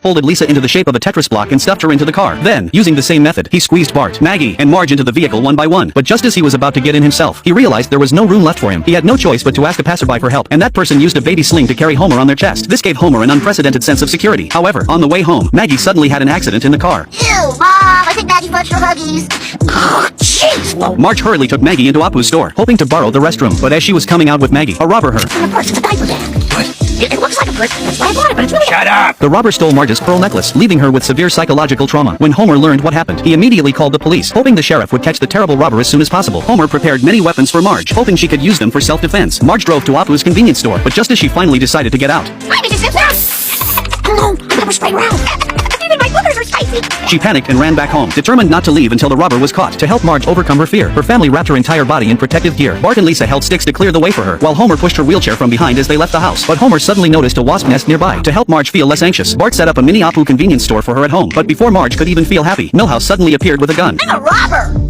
Folded Lisa into the shape of a Tetris block and stuffed her into the car. Then, using the same method, he squeezed Bart, Maggie, and Marge into the vehicle one by one. But just as he was about to get in himself, he realized there was no room left for him. He had no choice but to ask a passerby for help, and that person used a baby sling to carry Homer on their chest. This gave Homer an unprecedented sense of security. However, on the way home, Maggie suddenly had an accident in the car. Ew, Mom, I think Maggie fudged her Huggies. Oh, jeez. Marge hurriedly took Maggie into Apu's store, hoping to borrow the restroom. But as she was coming out with Maggie, a robber her. And of course, it's a diaper bag. It looks like a purse. That's why I bought it, but it's really... Shut up! The robber stole Marge's pearl necklace, leaving her with severe psychological trauma. When Homer learned what happened, he immediately called the police, hoping the sheriff would catch the terrible robber as soon as possible. Homer prepared many weapons for Marge, hoping she could use them for self-defense. Marge drove to Apu's convenience store, but just as she finally decided to get out, Hi, Mrs. Simpson! No, I never spray around. Even my boogers are spicy. she panicked and ran back home, determined not to leave until the robber was caught. To help Marge overcome her fear, her family wrapped her entire body in protective gear. Bart and Lisa held sticks to clear the way for her, while Homer pushed her wheelchair from behind as they left the house. But Homer suddenly noticed a wasp nest nearby. To help Marge feel less anxious, Bart set up a mini Apu convenience store for her at home. But before Marge could even feel happy, Milhouse suddenly appeared with a gun. I'm a robber!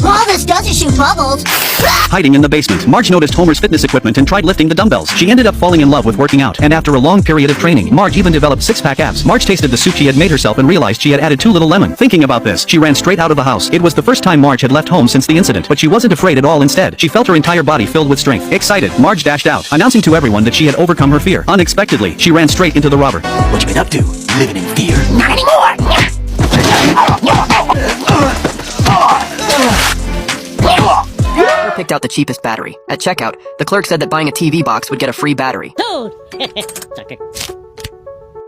All this does is shoot bubbles. Hiding in the basement, Marge noticed Homer's fitness equipment and tried lifting the dumbbells. She ended up falling in love with working out, and after a long period of training, Marge even developed six-pack abs. Marge tasted the soup she had made herself and realized she had added too little lemon. Thinking about this, she ran straight out of the house. It was the first time Marge had left home since the incident, but she wasn't afraid at all. Instead, she felt her entire body filled with strength. Excited, Marge dashed out, announcing to everyone that she had overcome her fear. Unexpectedly, she ran straight into the robber. What you been up to? Living in fear? Not anymore! Picked out the cheapest battery. At checkout, the clerk said that buying a TV box would get a free battery. Oh, sucker.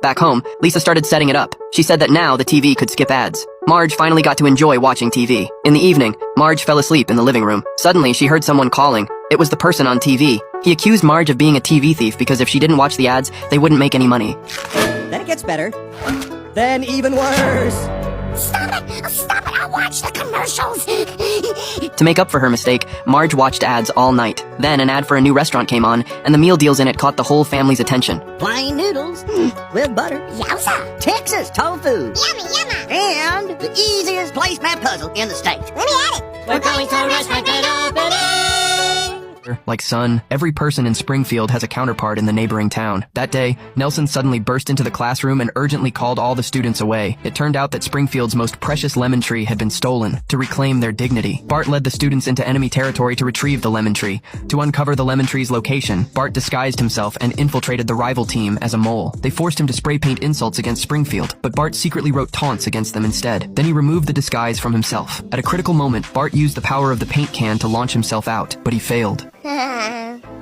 Back home, Lisa started setting it up. She said that now the TV could skip ads. Marge finally got to enjoy watching TV. In the evening, Marge fell asleep in the living room. Suddenly, she heard someone calling. It was the person on TV. He accused Marge of being a TV thief because if she didn't watch the ads, they wouldn't make any money. Then it gets better. Then even worse. Stop it! Stop it! I'll watch the commercials! To make up for her mistake, Marge watched ads all night. Then an ad for a new restaurant came on, and the meal deals in it caught the whole family's attention. Plain noodles with butter. Yowza! Texas tofu. Yummy, yummy! And the easiest placemat puzzle in the state. Let me at it! We're going to a restaurant that opening! Like Son, every person in Springfield has a counterpart in the neighboring town. That day, Nelson suddenly burst into the classroom and urgently called all the students away. It turned out that Springfield's most precious lemon tree had been stolen. To reclaim their dignity, Bart led the students into enemy territory to retrieve the lemon tree. To uncover the lemon tree's location, Bart disguised himself and infiltrated the rival team as a mole. They forced him to spray paint insults against Springfield, but Bart secretly wrote taunts against them instead. Then he removed the disguise from himself. At a critical moment, Bart used the power of the paint can to launch himself out, but he failed.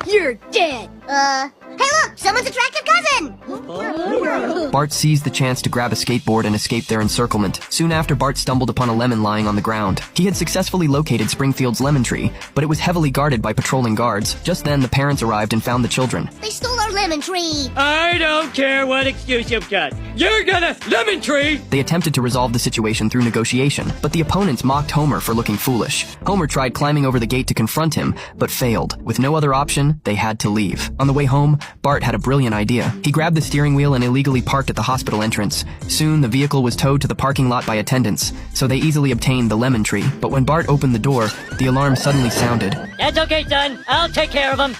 You're dead. Hey look! Someone's attractive cousin! Bart seized the chance to grab a skateboard and escape their encirclement. Soon after, Bart stumbled upon a lemon lying on the ground. He had successfully located Springfield's lemon tree, but it was heavily guarded by patrolling guards. Just then, the parents arrived and found the children. They stole our lemon tree! I don't care what excuse you've got. You're gonna lemon tree! They attempted to resolve the situation through negotiation, but the opponents mocked Homer for looking foolish. Homer tried climbing over the gate to confront him, but failed. With no other option, they had to leave. On the way home, Bart had a brilliant idea. He grabbed the steering wheel and illegally parked at the hospital entrance. Soon, the vehicle was towed to the parking lot by attendants, so they easily obtained the lemon tree. But when Bart opened the door, the alarm suddenly sounded. That's okay, son. I'll take care of him.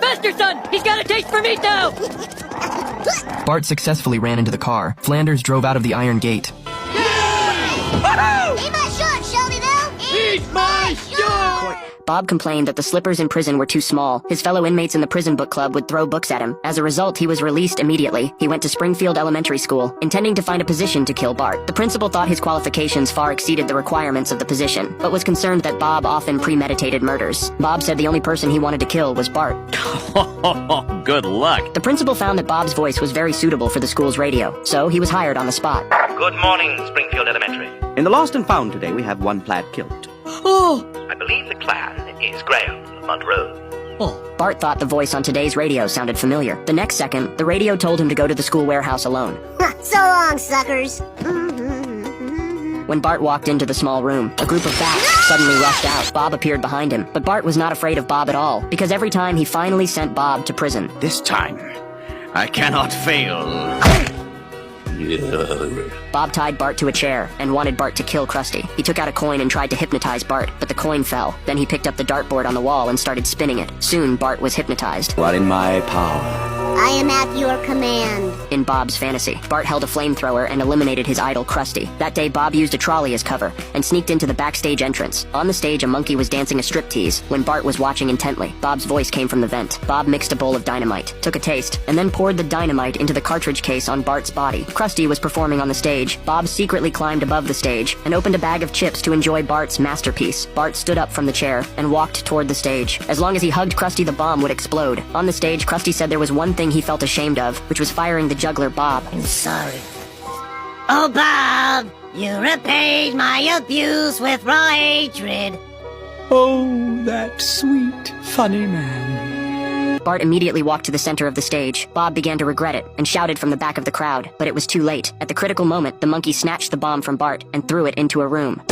Faster, son! He's got a taste for meat now! Bart successfully ran into the car. Flanders drove out of the iron gate. Eat my short, Shelbyville! Eat my short! Bob complained that the slippers in prison were too small. His fellow inmates in the prison book club would throw books at him. As a result, he was released immediately. He went to Springfield Elementary School, intending to find a position to kill Bart. The principal thought his qualifications far exceeded the requirements of the position, but was concerned that Bob often premeditated murders. Bob said the only person he wanted to kill was Bart. Good luck. The principal found that Bob's voice was very suitable for the school's radio, so he was hired on the spot. Good morning, Springfield Elementary. In the lost and found today, we have one plaid kilt. I believe the clan is Graham Monroe. Bart thought the voice on today's radio sounded familiar. The next second, the radio told him to go to the school warehouse alone. So long, suckers! When Bart walked into the small room, a group of bats suddenly rushed out. Bob appeared behind him, but Bart was not afraid of Bob at all, because every time he finally sent Bob to prison. This time, I cannot fail. Bob tied Bart to a chair and wanted Bart to kill Krusty. He took out a coin and tried to hypnotize Bart, but the coin fell. Then he picked up the dartboard on the wall and started spinning it. Soon, Bart was hypnotized. You are in my power. I am at your command. In Bob's fantasy, Bart held a flamethrower and eliminated his idol, Krusty. That day, Bob used a trolley as cover and sneaked into the backstage entrance. On the stage, a monkey was dancing a striptease when Bart was watching intently. Bob's voice came from the vent. Bob mixed a bowl of dynamite, took a taste, and then poured the dynamite into the cartridge case on Bart's body. Krusty was performing on the stage. Bob secretly climbed above the stage and opened a bag of chips to enjoy Bart's masterpiece. Bart stood up from the chair and walked toward the stage. As long as he hugged Krusty, the bomb would explode. On the stage, Krusty said there was one thing he felt ashamed of, which was firing the juggler Bob. I'm sorry. Oh, Bob, you repaid my abuse with raw hatred. Oh, that sweet, funny man. Bart immediately walked to the center of the stage. Bob began to regret it and shouted from the back of the crowd, but it was too late. At the critical moment, the monkey snatched the bomb from Bart and threw it into a room.